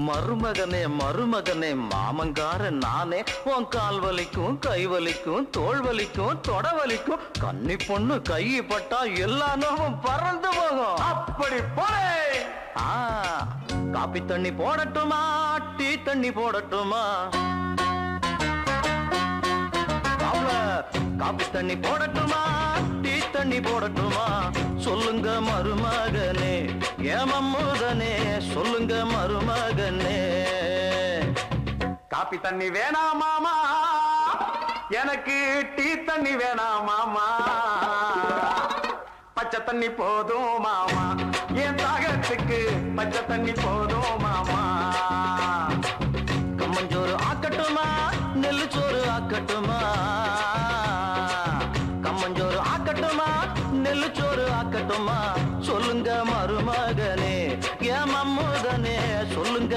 மருமகனே மருமகனே மாமங்கார நானே உன் கால் வலிக்கும் கை வலிக்கும் தோள் வலிக்கும் தொட வலிக்கும் கன்னி பொண்ணு கை பட்டா எல்லா நோவும் பறந்து போகும். அப்படி போலே. காப்பி தண்ணி போடட்டுமா டீ தண்ணி போடட்டுமா? காப்பி தண்ணி போடட்டுமா டீ தண்ணி போடட்டுமா? சொல்லுங்க மருமகனே ஏமம்முதனே சொல்லுங்க மருமகனே. காப்பி தண்ணி வேணாம் மாமா, எனக்கு டீ தண்ணி வேணாம் மாமா. பச்சை தண்ணி போதும் மாமா, என் தாகத்துக்கு பச்சை தண்ணி போதும் மாமா.